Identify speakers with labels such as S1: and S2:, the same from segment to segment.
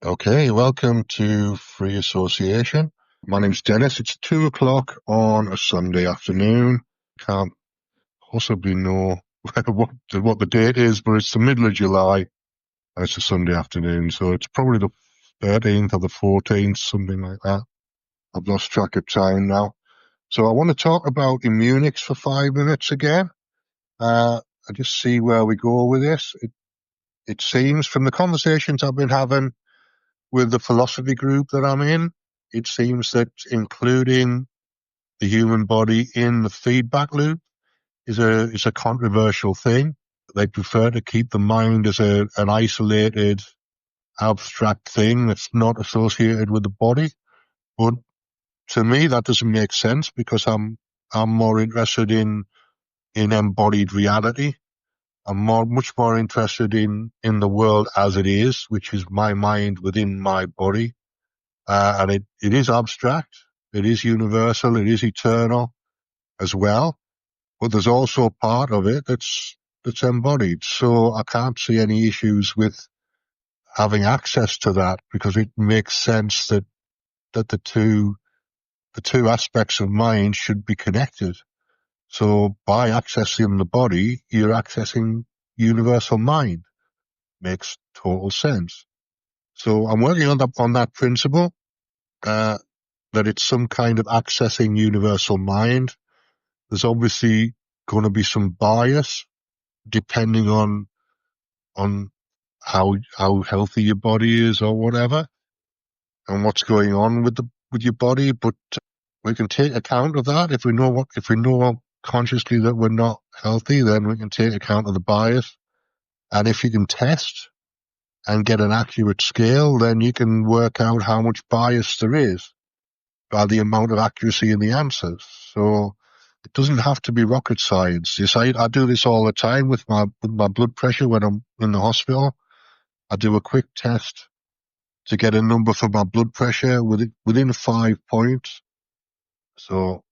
S1: Okay, welcome to Free Association. My name's Dennis. It's 2 o'clock on a Sunday afternoon. Can't possibly know what the date is, but it's the middle of July and it's a Sunday afternoon, so it's probably the 13th or the 14th, something like that. I've lost track of time now. So I want to talk about Immunix for 5 minutes again. I just see where we go with this. It seems from the conversations I've been having with the philosophy group that I'm in, it seems that including the human body in the feedback loop is a controversial thing. They prefer to keep the mind as an isolated, abstract thing that's not associated with the body. But to me, that doesn't make sense because I'm more interested in embodied reality. I'm much more interested in the world as it is, which is my mind within my body. And it is abstract, it is universal, it is eternal as well. But there's also a part of it that's embodied. So I can't see any issues with having access to that because it makes sense that the two aspects of mind should be connected. So by accessing the body, you're accessing universal mind. Makes total sense. So I'm working on that principle. That it's some kind of accessing universal mind. There's obviously going to be some bias depending on how healthy your body is or whatever, and what's going on with your body. But we can take account of that if we know consciously that we're not healthy. Then we can take account of the bias, and if you can test and get an accurate scale, then you can work out how much bias there is by the amount of accuracy in the answers. So it doesn't have to be rocket science. Yes, I do this all the time with my blood pressure when I'm in the hospital. I do a quick test to get a number for my blood pressure within 5 points. So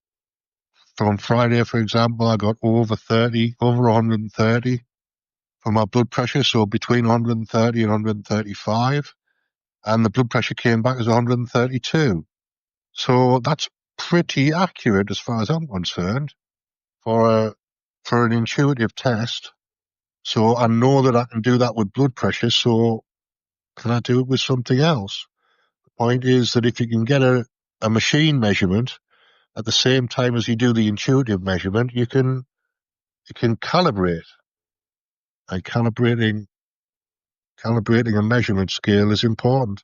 S1: from Friday, for example, I got over 130 for my blood pressure. So between 130 and 135, and the blood pressure came back as 132. So that's pretty accurate as far as I'm concerned for an intuitive test. So I know that I can do that with blood pressure. So can I do it with something else? The point is that if you can get a machine measurement at the same time as you do the intuitive measurement, you can calibrate. And calibrating a measurement scale is important.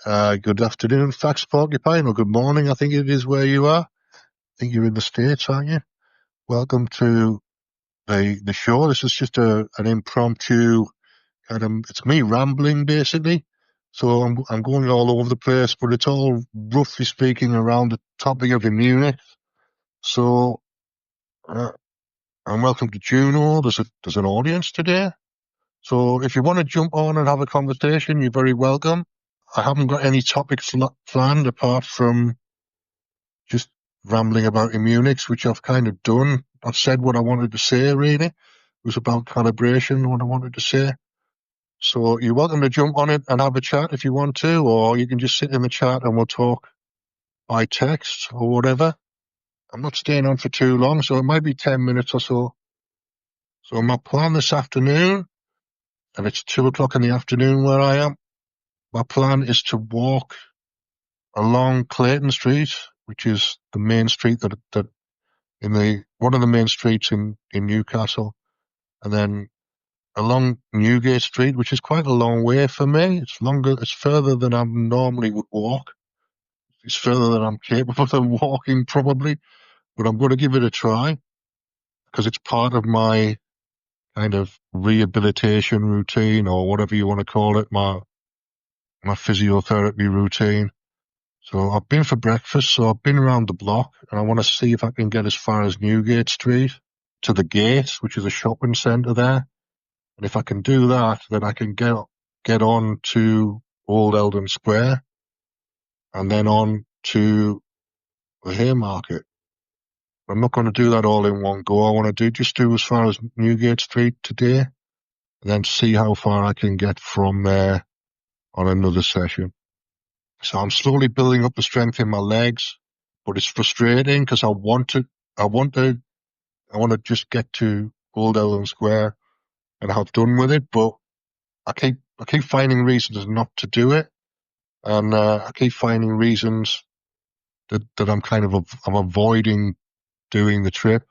S1: Good afternoon, Fax Porcupine, or good morning, I think it is where you are. I think you're in the States, aren't you? Welcome to the show. This is just an impromptu it's me rambling basically. So I'm going all over the place, but it's all roughly speaking around the topic of Immunix. So, and welcome to Juno. There's an audience today. So if you want to jump on and have a conversation, you're very welcome. I haven't got any topics planned apart from just rambling about Immunix, which I've kind of done. I've said what I wanted to say, really. It was about calibration, what I wanted to say. So you're welcome to jump on it and have a chat if you want to, or you can just sit in the chat and we'll talk by text or whatever. I'm not staying on for too long, so it might be 10 minutes or so. So my plan this afternoon, and it's 2 o'clock in the afternoon where I am, my plan is to walk along Clayton Street, which is the main street that one of the main streets in Newcastle, and then along Newgate Street, which is quite a long way for me. It's further than I normally would walk. It's further than I'm capable of walking, probably, but I'm going to give it a try because it's part of my kind of rehabilitation routine, or whatever you want to call it, my physiotherapy routine. So I've been for breakfast, so I've been around the block, and I want to see if I can get as far as Newgate Street to the Gate, which is a shopping centre there. And if I can do that, then I can get on to Old Eldon Square and then on to the Haymarket. I'm not going to do that all in one go. I want to just do as far as Newgate Street today, and then see how far I can get from there on another session. So I'm slowly building up the strength in my legs, but it's frustrating because I want to just get to Gold Island Square and have done with it, but I keep finding reasons not to do it, and I keep finding reasons that I'm avoiding doing the trip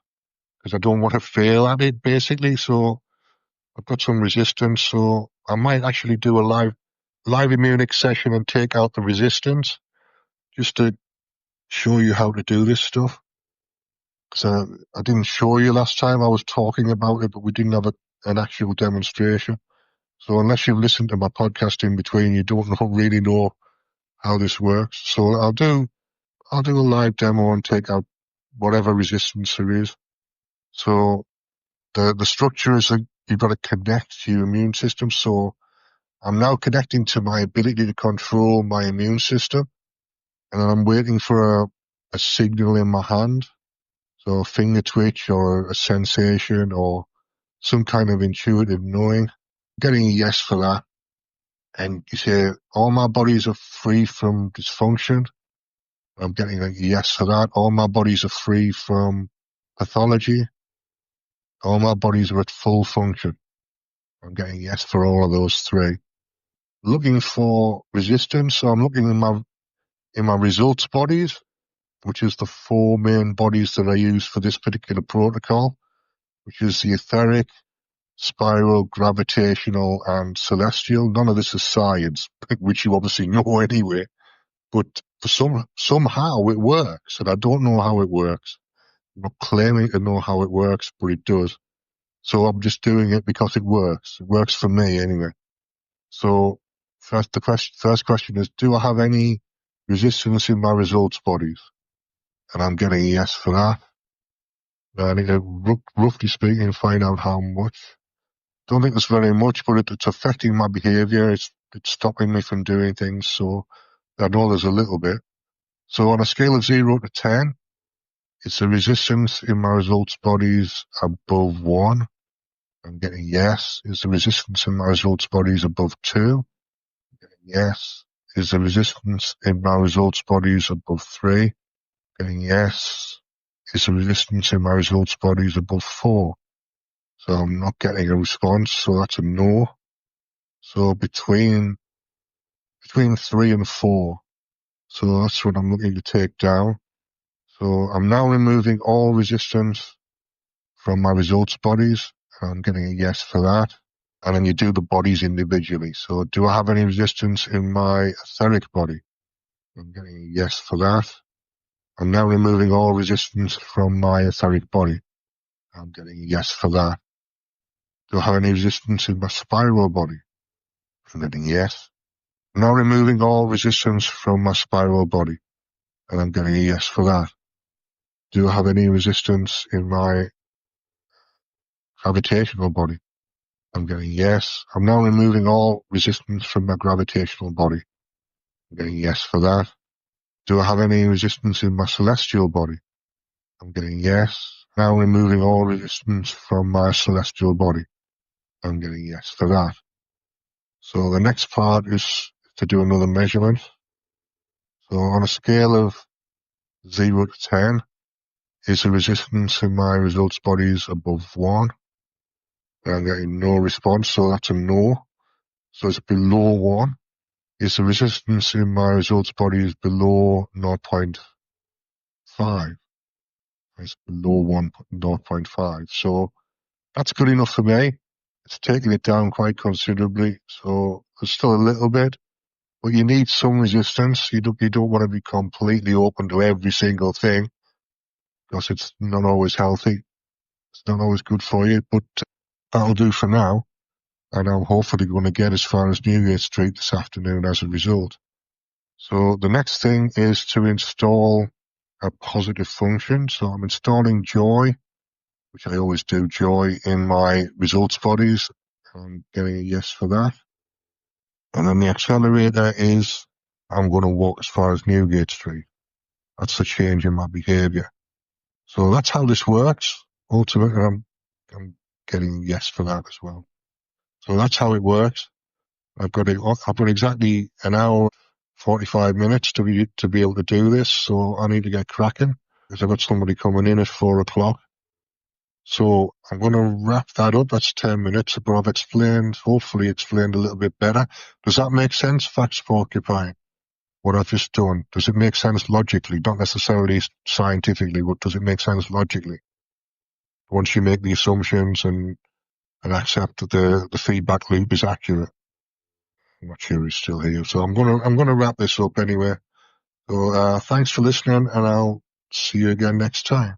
S1: because I don't want to fail at it, basically. So I've got some resistance, so I might actually do a live Immunic session and take out the resistance just to show you how to do this stuff. Because I didn't show you last time. I was talking about it, but we didn't have an actual demonstration. So unless you've listened to my podcast in between, you don't really know how this works. So I'll do a live demo and take out whatever resistance there is. So the structure is that you've got to connect to your immune system. So I'm now connecting to my ability to control my immune system, and then I'm waiting for a signal in my hand. So a finger twitch or a sensation or some kind of intuitive knowing. Getting a yes for that. And you say, all my bodies are free from dysfunction. I'm getting a yes for that. All my bodies are free from pathology. All my bodies are at full function. I'm getting yes for all of those three. Looking for resistance. So I'm looking in my results bodies, which is the four main bodies that I use for this particular protocol, which is the etheric, spiral, gravitational, and celestial. None of this is science, which you obviously know anyway. But somehow it works, and I don't know how it works. I'm not claiming to know how it works, but it does. So I'm just doing it because it works. It works for me anyway. So first question is, do I have any resistance in my results bodies? And I'm getting a yes for that. I need to, roughly speaking, find out how much. Don't think there's very much, but it's affecting my behavior. It's stopping me from doing things. So I know there's a little bit. So on a scale of 0 to 10, it's the resistance in my results bodies above 1. I'm getting yes. Is the resistance in my results bodies above 2? I'm getting yes. Is the resistance in my results bodies above 3? I'm getting yes. Is the resistance in my results bodies above 4? So I'm not getting a response, so that's a no. So between 3 and 4. So that's what I'm looking to take down. So I'm now removing all resistance from my results bodies. I'm getting a yes for that. And then you do the bodies individually. So do I have any resistance in my etheric body? I'm getting a yes for that. I'm now removing all resistance from my etheric body. I'm getting a yes for that. Do I have any resistance in my spiral body? I'm getting yes. I'm now removing all resistance from my spiral body. And I'm getting a yes for that. Do I have any resistance in my gravitational body? I'm getting yes. I'm now removing all resistance from my gravitational body. I'm getting yes for that. Do I have any resistance in my celestial body? I'm getting yes. Now removing all resistance from my celestial body. I'm getting yes for that. So the next part is to do another measurement. So on a scale of 0 to 10, is the resistance in my results bodies above 1? I'm getting no response, so that's a no. So it's below 1. Is the resistance in my results bodies below 0.5? It's below 0.5. So that's good enough for me. It's taking it down quite considerably. So there's still a little bit, but you need some resistance. You don't want to be completely open to every single thing because it's not always healthy. It's not always good for you, but that'll do for now. And I'm hopefully going to get as far as Newgate Street this afternoon as a result. So the next thing is to install a positive function. So I'm installing joy, which I always do, joy in my results bodies. I'm getting a yes for that. And then the accelerator is I'm going to walk as far as Newgate Street. That's the change in my behavior. So that's how this works. Ultimately, I'm getting a yes for that as well. So that's how it works. I've got exactly an hour, 45 minutes to be able to do this, so I need to get cracking because I've got somebody coming in at 4 o'clock. So I'm going to wrap that up. That's 10 minutes, but I've hopefully explained a little bit better. Does that make sense, Facts Porcupine? What I've just done, does it make sense logically? Not necessarily scientifically, but does it make sense logically? Once you make the assumptions and accept that the feedback loop is accurate. I'm not sure he's still here, so I'm gonna wrap this up anyway. So thanks for listening, and I'll see you again next time.